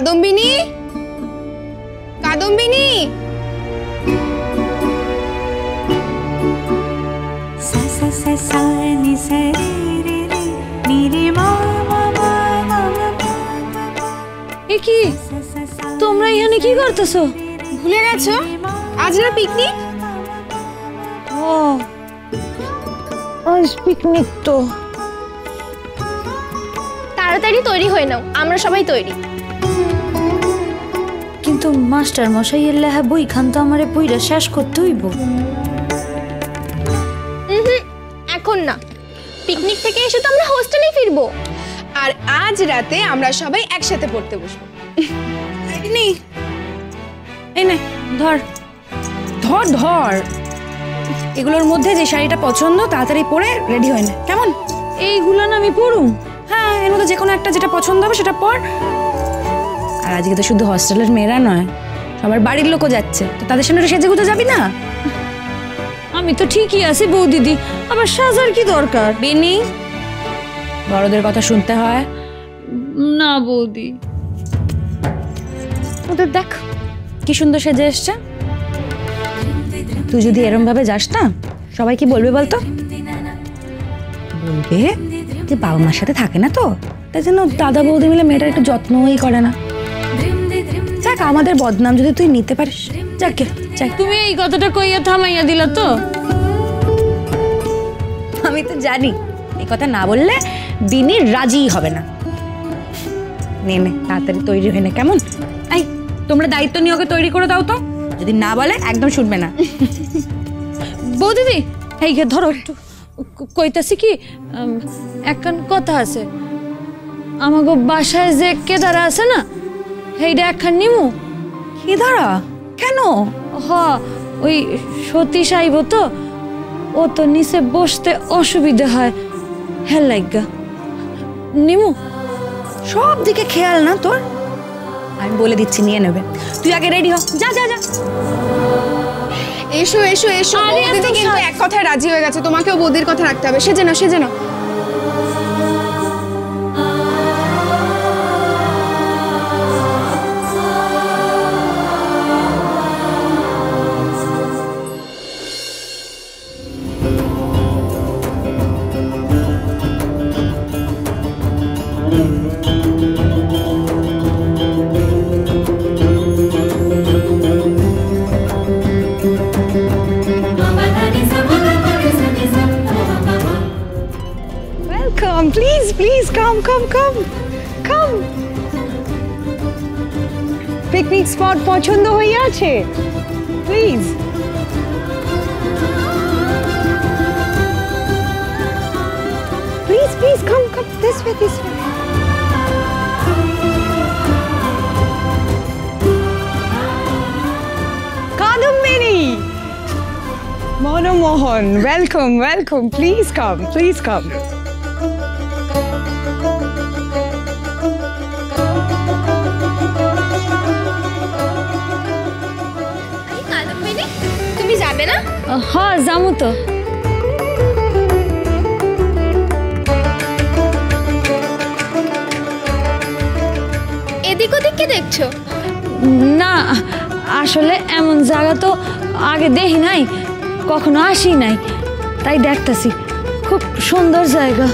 কাদম্বিনী, কাদম্বিনী। এ কি, তোমরা এখানে কি করতেছো? ভুলে গেছো আজ না পিকনিক? ও, আজ পিকনিক তো। তাড়াতাড়ি তৈরি হয়ে নাও, আমরা সবাই তৈরি। কিন্তু মাস্টার মশাই এর লেহা বইখান তো আমারে বইটা শেষ করতে হইব। এখন না, পিকনিক থেকে এসে তো আমরা হোস্টেলেই ফিরবো। আর আজ রাতে আমরা সবাই একসাথে পড়তে বসবো। এই নে ধর ধর ধর, এগুলোর মধ্যে যে শাড়িটা পছন্দ তাড়াতাড়ি পরে রেডি হয়ে নে, কেমন? এইগুলো না আমি পরুম? হ্যাঁ, এর মধ্যে যে কোনো একটা যেটা পছন্দ হবে সেটা পর। আর আজকে তো শুধু হস্টেলের মেয়েরা নয়, সবার বাড়ির লোকও যাচ্ছে, তো তাদের সামনে সেজে গুজে যাবি না? আমি তো ঠিকই আছি বউ দিদি, আবার সাজার কি দরকার? বেনি, বড়দের কথা শুনতে হয় না বৌদি। ওদের দেখ কি সুন্দর সেজে এসছে। তুই যদি এরম ভাবে যাস না, সবাই কি বলবে বলতো? বলবে যে বাবা মার সাথে থাকে না, তো তাই জন্য দাদা বৌদি মিলে মেয়েটার একটু যত্নই করে না। দেখ, আমাদের বদনাম যদি তুই নিতে পারিস, যাকে যাক। তুমি এই কথাটা কইয়া থামাইয়া দিলা তো? আমি তো জানি এই কথা না বললে বিনি রাজি হবে না। নে নে, তাড়াতাড়ি তৈরি হয়ে নে, কেমন? এই, তোমরা দায়িত্ব নিয়ে ওকে তৈরি করে দাও তো, যদি না বলে একদম শুনবে না। বৌদিদি, এই ধরো একটু, কইতাছি কি, একখান কথা আছে। আমাগো বাসায় যে কেদারা আছে না, সেইটা একখান নিমু। কেদারা কেন? হ, ওই সতীশ আইব তো, ও তো নিচে বসতে অসুবিধা হয়, হ্যাঁ লাগা নিমু। সব দিকে খেয়াল না তোর, আমি বলে দিচ্ছি নিয়ে নেবে। তুই আগে রেডি হ, যা যা যা। এসো এসো এসো, বৌদিদি কিন্তু এক কথায় রাজি হয়ে গেছে, তোমাকেও বৌদির কথা রাখতে হবে। সেজে নাও, সেজে নাও। Please, please, come. Picnic spot পছন্দ হয়ে আছে? Please. Please, come. This way. Kadambini, Monomohan, welcome. Please come. তুমি যাবে না? হ্যাঁ, যাবো তো। এদিক ওদিক কি দেখছো? না, আসলে এমন জায়গা তো আগে দেখি নাই, কখনো আসি নাই, তাই দেখতেছি। খুব সুন্দর জায়গা।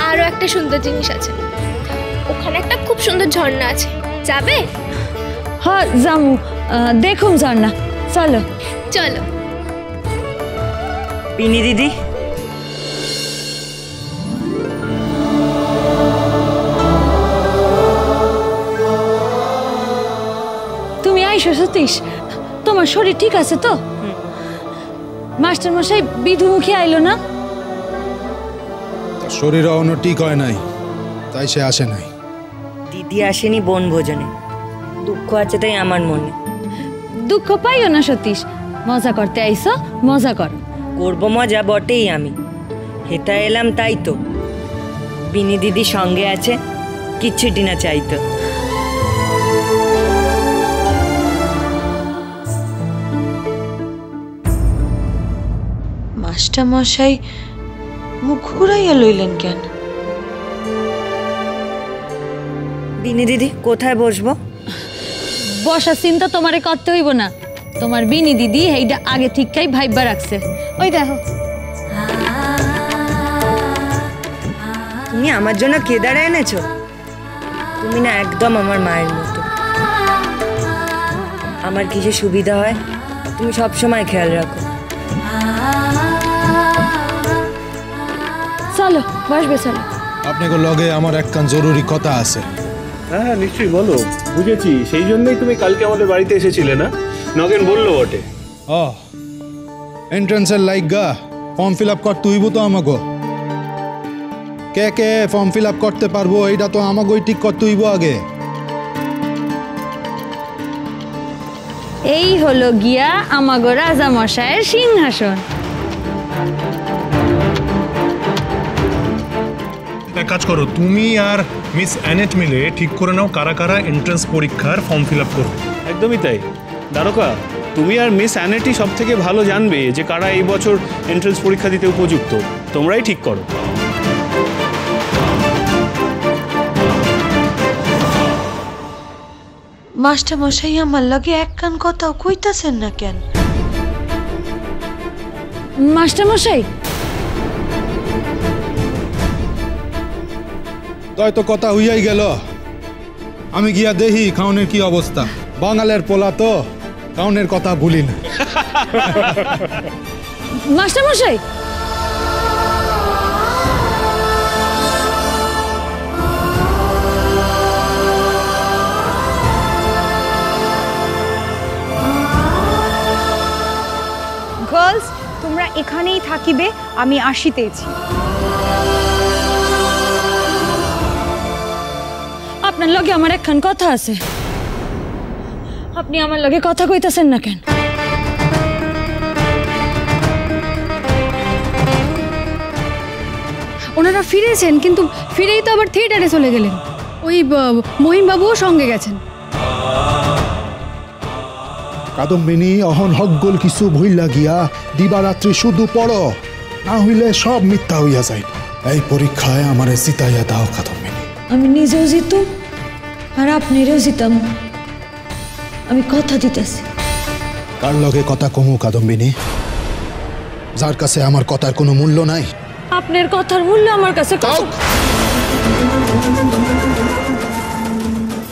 আরো একটা সুন্দর জিনিস আছে, ওখানে একটা খুব সুন্দর ঝর্ণা আছে, যাবে? হ্যাঁ, যাবো, দেখুন ঝর্ণা, চলো। পিনি দিদি, তুমি আইসো সতীশ, তোমার শরীর ঠিক আছে তো? মাস্টার মশাই বিধুমুখী আইলো না? শরীর অন্য ঠিক হয় নাই, তাই সে আসে নাই। দিদি আসেনি বনভোজনে, দুঃখ আছে তাই আমার মনে। দুঃখ পাইও না সতীশ, মজা করতে আইসো, মজা কর। করবো মজা বটেই, আমি হেতা এলাম তাই তো। বিনি দিদি সঙ্গে আছে, কিচ্ছুটি না চাইতো। মাস্টার মশাই মুখ ঘুরাইয়া লইলেন কেন? বিনি দিদি, কোথায় বসবো? বসার চিন্তা তোমারে করতে হইব না, তোমার বিনি দিদি এইটা আগে ঠিকই ভাইবা রাখছে। ওই দেখো। তুমি আমার জন্য কেদারা এনেছো? তুমি না একদম আমার মায়ের মতো। আমার কিছু সুবিধা হয় তুমি সব সময় খেয়াল রাখো। চলো বসবে, চলো। আপনাকে লগে আমার একখান জরুরি কথা আছে। হ্যাঁ হ্যাঁ নিশ্চয়ই, বলো। বুঝেছি, সেই জন্যই তুমি কালকে আমাদের বাড়িতে এসেছিলে না? নগেন বললো বটে। ও এন্ট্রান্সের লাইগা ফর্ম ফিল আপ করতে হইব তো আমাকে। কে কে ফর্ম ফিল আপ করতে পারবো এইটা তো আমাকেই ঠিক করতে হইব আগে। এই হলো গিয়া আমাগো রাজা মশাইয়ের সিংহাসন। এক কাজ করো, তুমি আর মিস অ্যানেট মিলে ঠিক করে নাও কারা কারা এন্ট্রান্স পরীক্ষার ফর্ম ফিল আপ করবে। একদমই তাই। দ্বারকা, তুমি আর মিস অ্যানেটি সব থেকে ভালো জানবে যে কারা এই বছর এন্ট্রান্স পরীক্ষা দিতে উপযুক্ত। তোমরাই ঠিক করো। মাস্টার মশাই আমার লগে এক কান কথাও কইতাছেন না কেন? মাস্টার মশাই, তাই তো কথা হইয়াই গেল। আমি গিয়া দেখি খাওনের কি অবস্থা। বাঙালের পোলা তো খাওনের কথা ভুলি না। মাস্টার মশাই, গার্লস, তোমরা এখানেই থাকিবে, আমি আসিতেছি। আপনার লগে আমার একখান কথা আছে। আপনি আমার লগে কথা কইতাছেন না কেন? ওনারা ফিরেছেন, কিন্তু ফিরেই তো আবার থিয়েটারে চলে গেলেন। ওই মহিন বাবুও সঙ্গে গেছেন। কাদম্বিনী অহন হকগোল কিছু ভুইলা গিয়া দিবারাত্রি শুধু পড়ো, না হইলে সব মিথ্যা হইয়া যায়। এই পরীক্ষায় আমারে জিতাইয়া দাও কাদম্বিনী। আমি নিজেও জিতুম আর আপনারও জিতাম, আমি কথা দিতেছি। কার লগে কথা কমু কাদম্বিনী? যার কাছে আমার কথার কোনো মূল্য নাই। আপনার কথার মূল্য আমার কাছে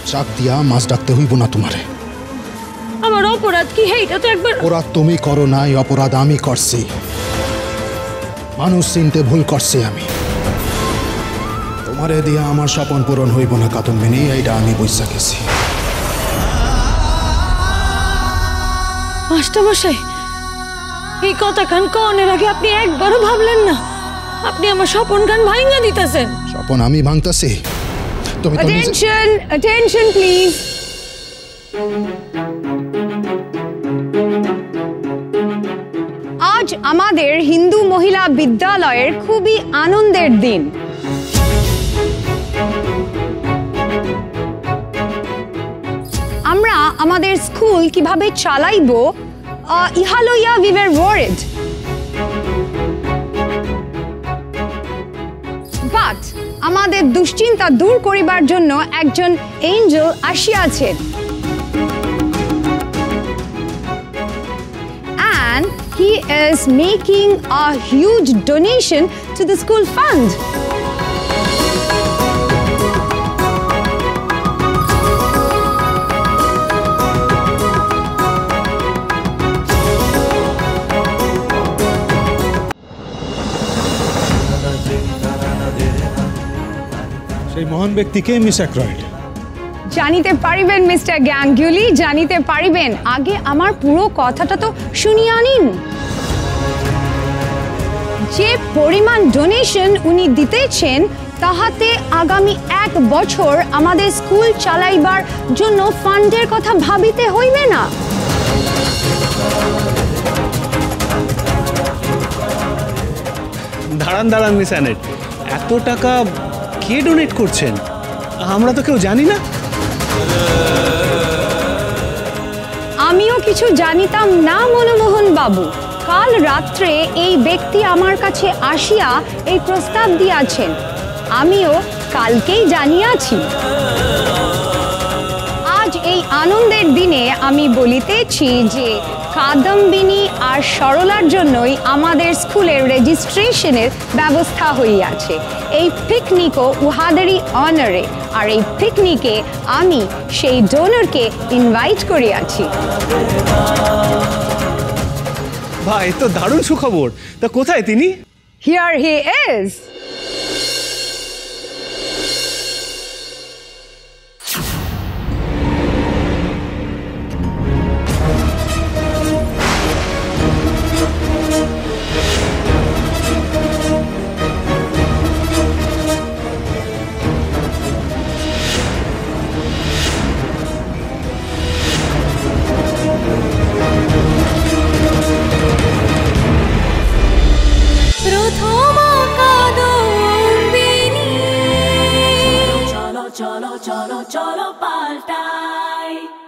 চাক দিয়া মাছ ডাকতে হইব না তোমারে। আমার অপরাধ কি? এইটা তো একবার অপরাধ তুমি করো নাই, অপরাধ আমি করছি। মানুষ চিনতে ভুল করছি আমি। তোমারে দিয়া আমার স্বপ্ন পূরণ হইব না কাদম্বিনী, এইটা আমি বুঝা গেছি। মাস্টার মশাই, এই কথা কান কনের আগে আপনি একবারও ভাবলেন না? আপনি আমার স্বপন গান ভাঙা দিতেছেন। স্বপন আমি ভাঙতাছি? তুমি তো নিজে- Attention, attention please. আজ আমাদের হিন্দু মহিলা বিদ্যালয়ের খুবই আনন্দের দিন। আমরা আমাদের স্কুল কিভাবে চালাইবো ইহা লইয়া we were worried. But আমাদের দুশ্চিন্তা দূর করিবার জন্য একজন এঞ্জেল আসিয়াছেন। And he is making a huge donation to the school fund. সেই মহান ব্যক্তিকে মিস অ্যাক্রয়েড। জানিতে পারিবেন মিস্টার গ্যাঙ্গুলি, জানিতে পারিবেন। আগে আমার পুরো কথাটা তো শুনিয়া নিন। যে পরিমাণ ডোনেশন উনি দিতেছেন তাহাতে আগামী 1 বছর আমাদের স্কুল চালাইবার জন্য ফান্ডের কথা ভাবিতে হইবে না। দাঁড়ান দাঁড়ান মিস অ্যানেট, এত টাকা কে ডোনেট করছেন? আমরা তো কেউ জানি না। আমিও কিছু জানিতাম না মনমোহন বাবু। কাল রাত্রে এই ব্যক্তি আমার কাছে আসিয়া এই প্রস্তাব দিয়াছেন। আমিও কালকেই জানিয়াছি। আজ এই আনন্দের দিনে এখানে আমি বলিতেছি যে কাদম্বিনী আর সরলার জন্যই আমাদের স্কুলের রেজিস্ট্রেশনের ব্যবস্থা হইয়াছে। এই পিকনিকও উহাদেরই অনারে, আর এই পিকনিকে আমি সেই ডোনরকে ইনভাইট করিয়াছি। ভাই, এ তো দারুণ সুখবর। তা কোথায় তিনি? Here he is. cholo, cholo, cholo, paltai.